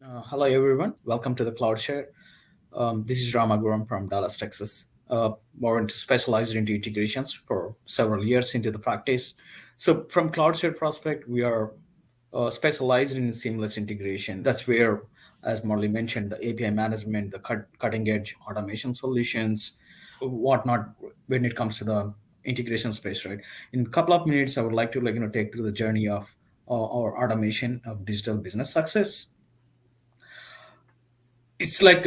Hello, everyone. Welcome to the CloudSire. This is Ramaguram from Dallas, Texas. More into specialized into integrations for several years into the practice. So, from CloudSire prospect, we are specialized in seamless integration. That's where, as Marley mentioned, the API management, the cutting edge automation solutions, whatnot, when it comes to the integration space, right? In a couple of minutes, I would like to take through the journey of our automation of digital business success. It's like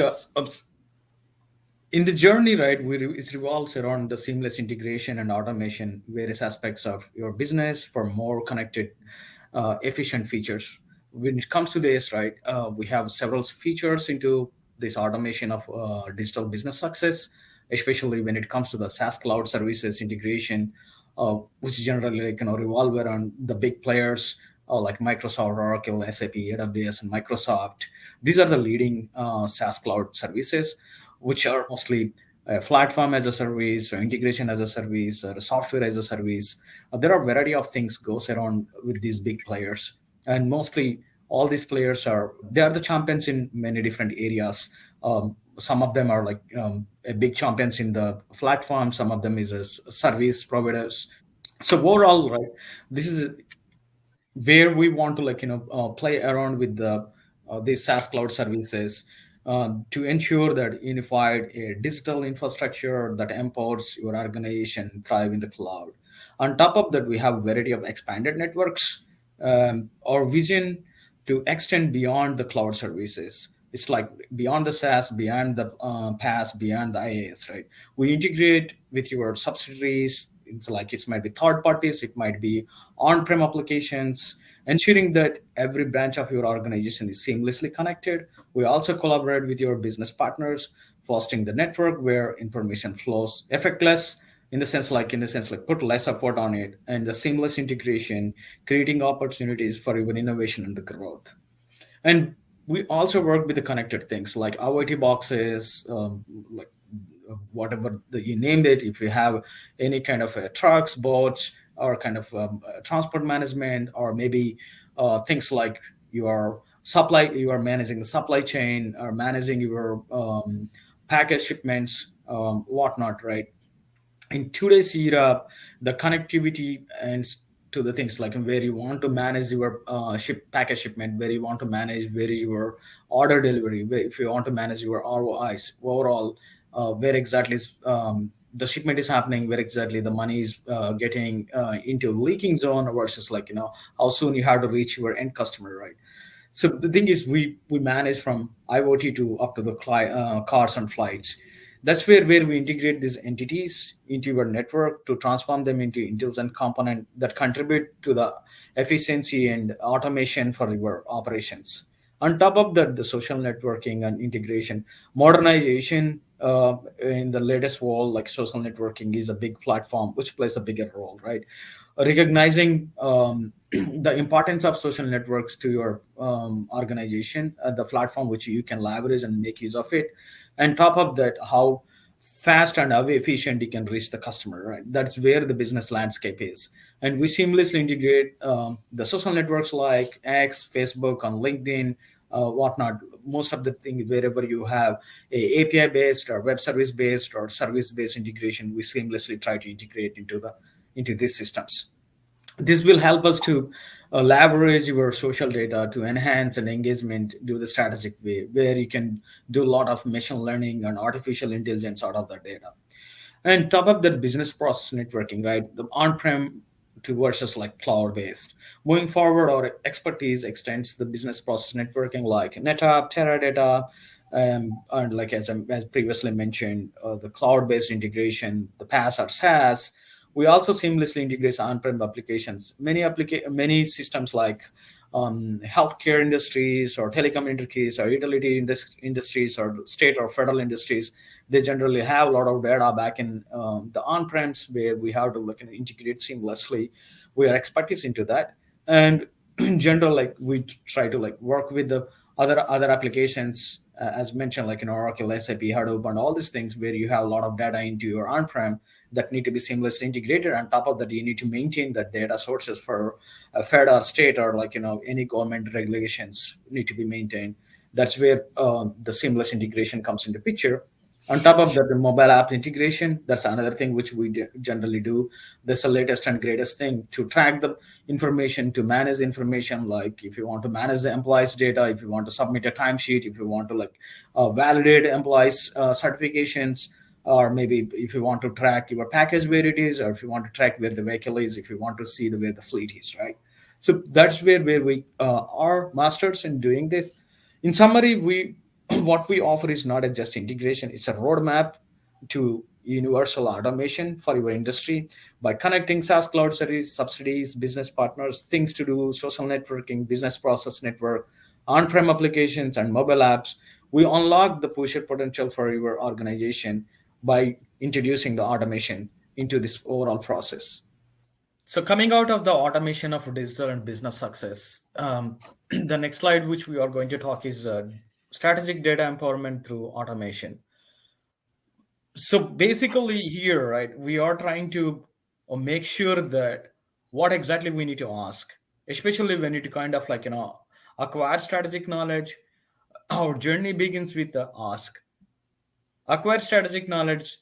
in the journey, right, it revolves around the seamless integration and automation various aspects of your business for more connected, efficient features. When it comes to this, right, we have several features into this automation of digital business success, especially when it comes to the SaaS cloud services integration, which generally revolve around the big players like Microsoft, Oracle, SAP, AWS, and Microsoft. These are the leading SaaS cloud services, which are mostly platform as a service or integration as a service or software as a service. There are a variety of things goes around with these big players, and mostly all these players are they are the champions in many different areas. Some of them are a big champions in the platform. Some of them is as service providers. So overall, right, this is where we want to play around with these SaaS cloud services to ensure that unified digital infrastructure that empowers your organization thrive in the cloud. On top of that, we have a variety of expanded networks. Our vision to extend beyond the cloud services. It's like beyond the SaaS, beyond the PaaS, beyond the IaaS, right? We integrate with your subsidiaries. It's like it might be third parties, it might be on-prem applications, ensuring that every branch of your organization is seamlessly connected. We also collaborate with your business partners, fostering the network where information flows effortless, in the sense like put less effort on it, and the seamless integration, creating opportunities for even innovation and the growth. And we also work with the connected things like IoT boxes, like whatever you named it. If you have any kind of trucks, boats, or kind of transport management, or maybe things like you are managing the supply chain or managing your package shipments, whatnot, right? In today's era, the connectivity and to the things like where you want to manage your package shipment, where you want to manage where is your order delivery, where, if you want to manage your ROIs overall, where exactly is, the shipment is happening, where exactly the money is getting into leaking zone versus how soon you have to reach your end customer, right? So the thing is, we manage from IoT to up to the cars and flights. That's where we integrate these entities into your network to transform them into intelligent component that contribute to the efficiency and automation for your operations. On top of that, the social networking and integration, modernization in the latest world, like social networking is a big platform which plays a bigger role, right? Recognizing the importance of social networks to your organization, the platform which you can leverage and make use of it, and top of that, how fast and how efficient you can reach the customer, right? That's where the business landscape is. And we seamlessly integrate the social networks like X, Facebook, on LinkedIn, whatnot. Most of the thing, wherever you have a API based or web service based or service based integration, we seamlessly try to integrate into these systems. This will help us to leverage your social data to enhance and engagement do the strategic way, where you can do a lot of machine learning and artificial intelligence out of the data. And top of that, business process networking, right? The on-prem to versus like cloud-based. Moving forward, our expertise extends the business process networking like NetApp, Teradata, and like as previously mentioned, the cloud-based integration, the PaaS or SaaS. We also seamlessly integrate on-prem applications. Many systems like healthcare industries or telecom industries or utility industries or state or federal industries, they generally have a lot of data back in the on-prems where we have to integrate seamlessly. We are expertise into that, and in general, like we try to like work with the other applications as mentioned, like in Oracle, SAP, Hadoop, and all these things where you have a lot of data into your on-prem that need to be seamlessly integrated. On top of that, you need to maintain the data sources for a fed or state or any government regulations need to be maintained. That's where the seamless integration comes into picture. On top of that, the mobile app integration, that's another thing which we generally do. That's the latest and greatest thing to track the information, to manage information. Like if you want to manage the employees data, if you want to submit a timesheet, if you want to like validate employees certifications, or maybe if you want to track your package where it is, or if you want to track where the vehicle is, if you want to see the where the fleet is, right? So that's where we are masters in doing this. In summary, we what we offer is not a just integration, it's a roadmap to universal automation for your industry. By connecting SaaS cloud service, subsidies, business partners, things to do, social networking, business process network, on-prem applications, and mobile apps, we unlock the pusher potential for your organization by introducing the automation into this overall process. So coming out of the automation of digital and business success, the next slide which we are going to talk is strategic data empowerment through automation. So basically here, right, we are trying to make sure that what exactly we need to ask, especially when it kind of like, acquire strategic knowledge. Our journey begins with the ask. Acquire strategic knowledge.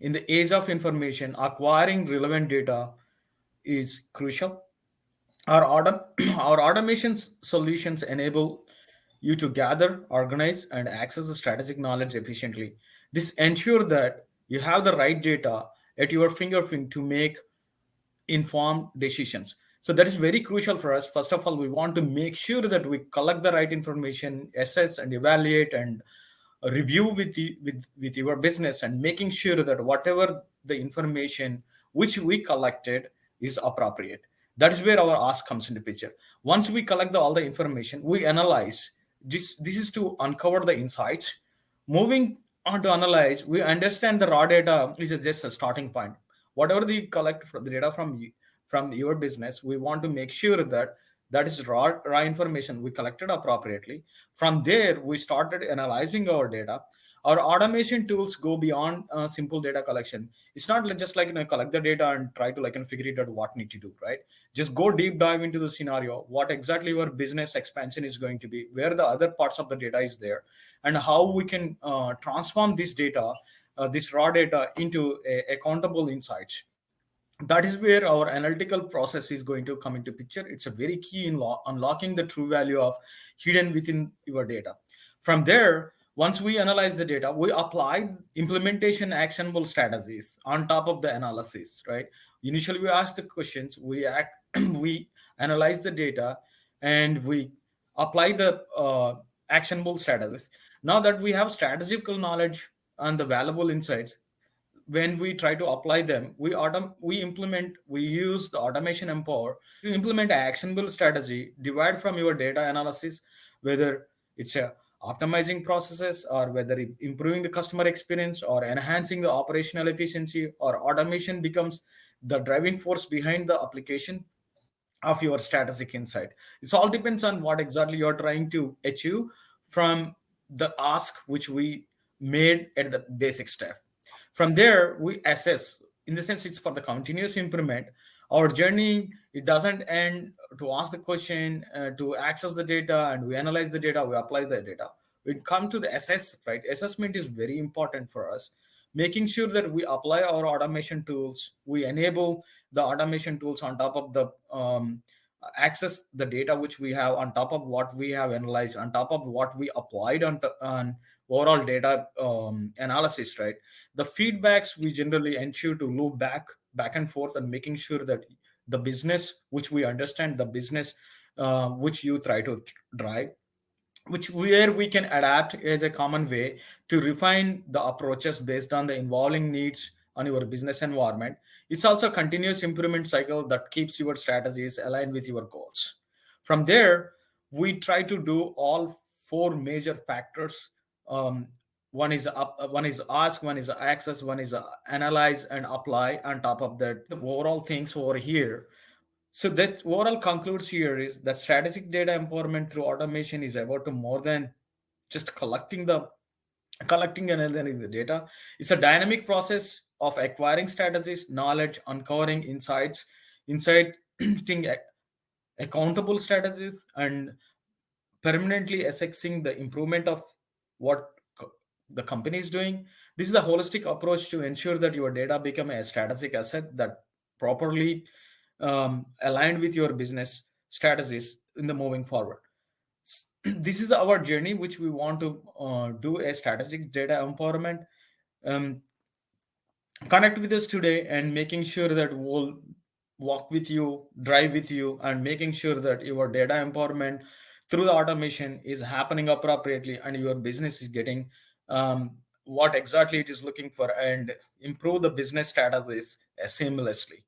In the age of information, acquiring relevant data is crucial. Our our automation solutions enable you to gather, organize, and access the strategic knowledge efficiently. This ensures that you have the right data at your fingerprint to make informed decisions. So that is very crucial for us. First of all, we want to make sure that we collect the right information, assess and evaluate and review with with your business, and making sure that whatever the information which we collected is appropriate. That is where our ask comes into picture. Once we collect all the information, we analyze. This is to uncover the insights. Moving on to analyze, we understand the raw data is just a starting point. Whatever the collect the data from your business, we want to make sure that that is raw information we collected appropriately. From there, we started analyzing our data. Our automation tools go beyond simple data collection. It's not just like, collect the data and try to like and figure it out what need to do, right? Just go deep dive into the scenario, what exactly your business expansion is going to be, where the other parts of the data is there, and how we can transform this data, this raw data, into accountable insights. That is where our analytical process is going to come into picture. It's a very key in unlocking the true value of hidden within your data. From there, once we analyze the data, we apply implementation actionable strategies on top of the analysis, right? Initially we ask the questions, we act we analyze the data, and we apply the actionable strategies. Now that we have strategical knowledge and the valuable insights, when we try to apply them, we use the automation empower to implement an actionable strategy, divide from your data analysis, whether it's a optimizing processes, or whether improving the customer experience, or enhancing the operational efficiency, or automation becomes the driving force behind the application of your strategic insight. It all depends on what exactly you're trying to achieve from the ask which we made at the basic step. From there, we assess. In the sense, it's for the continuous improvement. Our journey, it doesn't end to ask the question, to access the data, and we analyze the data, we apply the data. We come to the assess, right? Assessment is very important for us. Making sure that we apply our automation tools, we enable the automation tools on top of the access the data which we have, on top of what we have analyzed, on top of what we applied on overall data analysis, right? The feedbacks we generally ensure to loop back and forth, and making sure that the business which we understand, the business which you try to drive, which where we can adapt as a common way to refine the approaches based on the evolving needs on your business environment. It's also a continuous improvement cycle that keeps your strategies aligned with your goals. From there, we try to do all four major factors. um, one is ask, one is access, one is analyze and apply. On top of that, the overall things over here. So that overall concludes here is that strategic data empowerment through automation is about to more than just collecting and analyzing the data. It's a dynamic process of acquiring strategies, knowledge, uncovering insights, insight accountable strategies, and permanently assessing the improvement of what the company is doing. This is the holistic approach to ensure that your data become a strategic asset that properly aligned with your business strategies in the moving forward. This is our journey, which we want to do a strategic data empowerment. Um, Connect with us today and making sure that we'll walk with you, drive with you, and making sure that your data empowerment through the automation is happening appropriately and your business is getting what exactly it is looking for and improve the business strategies seamlessly.